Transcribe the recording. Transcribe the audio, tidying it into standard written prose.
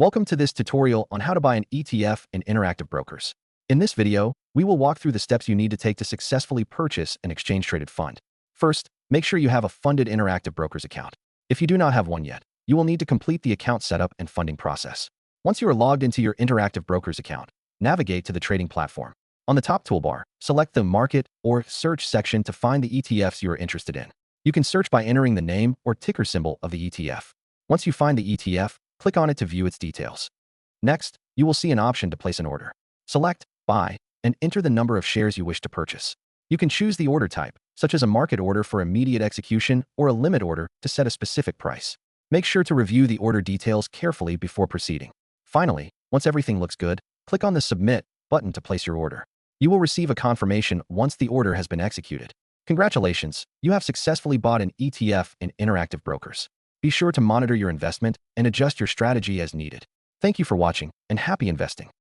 Welcome to this tutorial on how to buy an ETF in Interactive Brokers. In this video, we will walk through the steps you need to take to successfully purchase an exchange-traded fund. First, make sure you have a funded Interactive Brokers account. If you do not have one yet, you will need to complete the account setup and funding process. Once you are logged into your Interactive Brokers account, navigate to the trading platform. On the top toolbar, select the Market or Search section to find the ETFs you are interested in. You can search by entering the name or ticker symbol of the ETF. Once you find the ETF, click on it to view its details. Next, you will see an option to place an order. Select Buy and enter the number of shares you wish to purchase. You can choose the order type, such as a market order for immediate execution or a limit order to set a specific price. Make sure to review the order details carefully before proceeding. Finally, once everything looks good, click on the Submit button to place your order. You will receive a confirmation once the order has been executed. Congratulations, you have successfully bought an ETF in Interactive Brokers. Be sure to monitor your investment and adjust your strategy as needed. Thank you for watching, and happy investing.